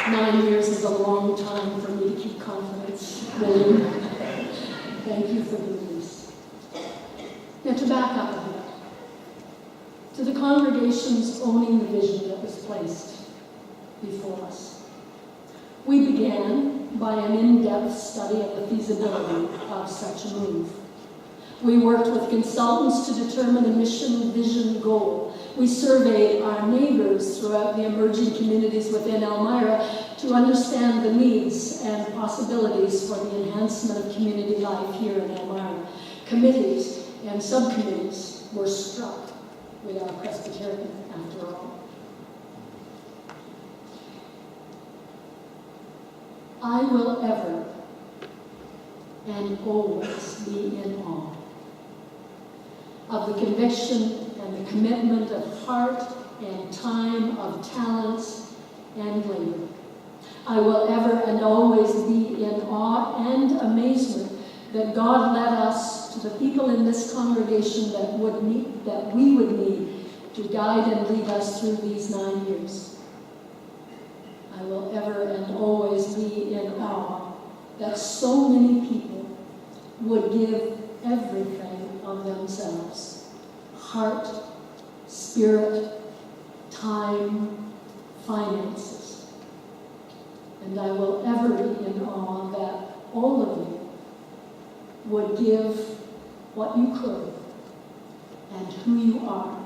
9 years is a long time for me to keep confidence. William, thank you for the release. Now to back up a bit, to the congregations owning the vision that was placed before us. We began by an in-depth study of the feasibility of such a move. We worked with consultants to determine a mission, vision, goal. We surveyed our neighbors throughout the emerging communities within Elmira to understand the needs and possibilities for the enhancement of community life here in Elmira. Committees and subcommittees were struck. We are Presbyterian, after all. I will ever and always be in awe of the conviction and the commitment of heart and time, of talents and labor. I will ever and always be in awe and amazement that God led us to the people in this congregation that we would need to guide and lead us through these 9 years. I will ever and always be in awe that so many people would give everything of themselves: heart, spirit, time, finances. And I will ever be in awe that all of you would give what you could and who you are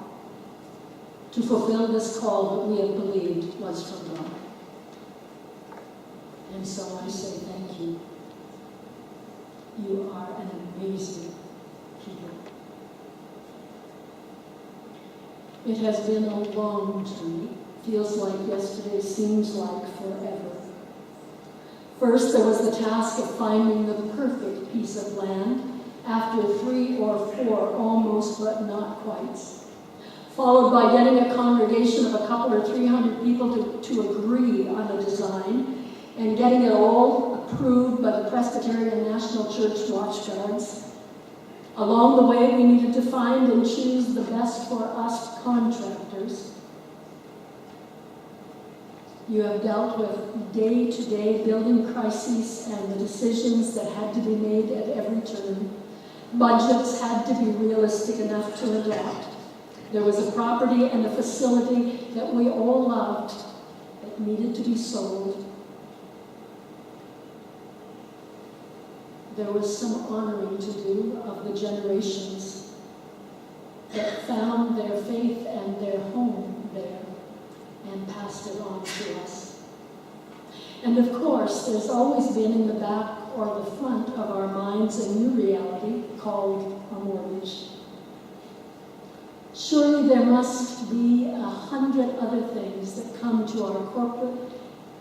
to fulfill this call that we have believed was from God. And so I say thank you. You are an amazing people. It has been a long journey. Feels like yesterday, seems like forever. First, there was the task of finding the perfect piece of land after 3 or 4 almost but not quite. Followed by getting a congregation of a couple or 300 people to agree on a design and getting it all approved by the Presbyterian National Church watchguards. Along the way, we needed to find and choose the best for us contractors. You have dealt with day-to-day building crises and the decisions that had to be made at every turn. Budgets had to be realistic enough to adapt. There was a property and a facility that we all loved that needed to be sold. There was some honoring to do of the generations that found their faith and their home there and passed it on to us. And of course, there's always been in the back or the front of our minds a new reality called a mortgage. Surely there must be 100 other things that come to our corporate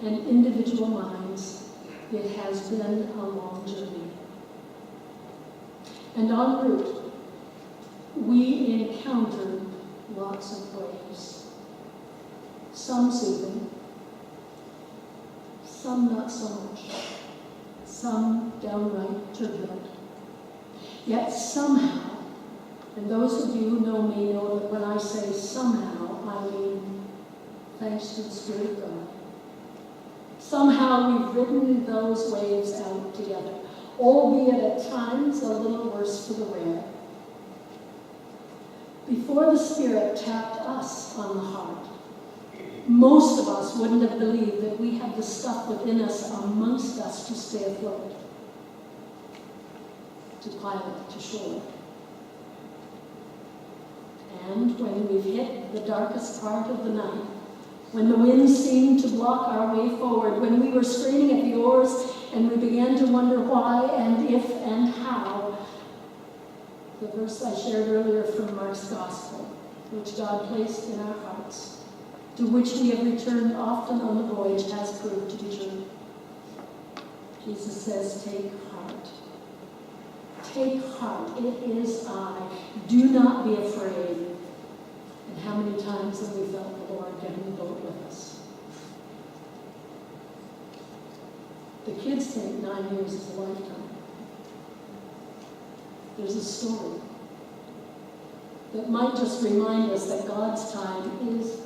and individual minds. It has been a long journey. And en route, we encountered lots of waves. Some soothing, some not so much, some downright turbulent. Yet somehow, and those of you who know me know that when I say somehow, I mean thanks to the Spirit of God. Somehow we've ridden those waves out together, albeit at times a little worse for the wear. Before the Spirit tapped us on the heart, most of us wouldn't have believed that we had the stuff within us, amongst us, to stay afloat, to pilot to shore. And when we've hit the darkest part of the night, when the wind seemed to block our way forward, when we were straining at the oars and we began to wonder why and if and how, the verse I shared earlier from Mark's Gospel, which God placed in our hearts, to which we have returned often on the voyage, has proved to be true. Jesus says, take heart. Take heart, it is I. Do not be afraid. And how many times have we felt the Lord getting the boat with us? The kids think 9 years is a lifetime. There's a story that might just remind us that God's time is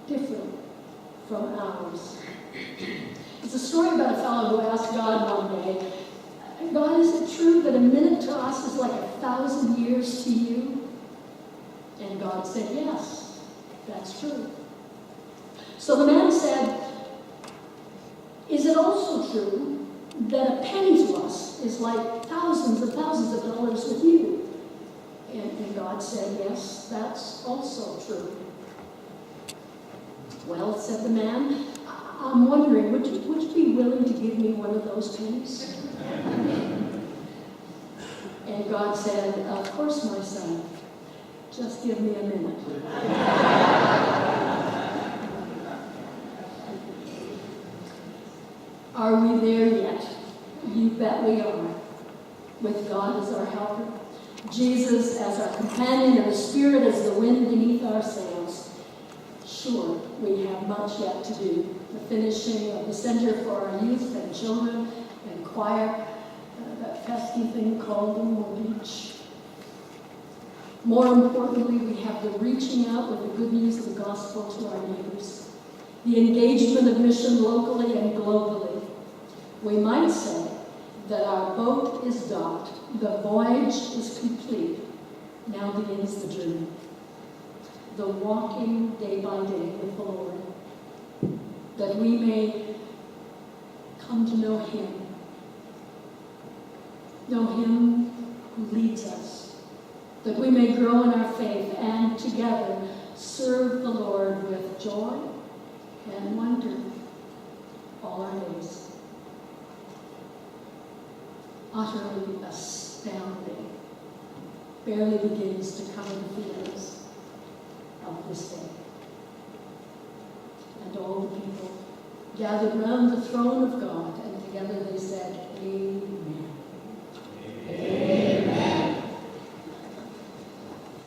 different from ours. It's a story about a fellow who asked God one day, God, is it true that a minute to us is like 1,000 years to you? And God said, yes, that's true. So the man said, is it also true that a penny to us is like thousands and thousands of dollars with you? And God said, yes, that's also true. Well, said the man, I'm wondering, would you be willing to give me one of those pennies? And God said, of course, my son, just give me a minute. Are we there yet? You bet we are. With God as our helper, Jesus as our companion, and the Spirit as the wind beneath our sails. Sure, we have much yet to do. The finishing of the Center for our Youth and Children and Choir, that pesky thing called the mortgage. More importantly, we have the reaching out with the good news of the gospel to our neighbors, the engagement of mission locally and globally. We might say that our boat is docked, the voyage is complete. Now begins the journey. The walking day by day with the Lord, that we may come to know Him who leads us, that we may grow in our faith and together serve the Lord with joy and wonder all our days. Utterly astounding, barely begins to cover the feelings of this day. And all the people gathered round the throne of God, and together they said, Amen.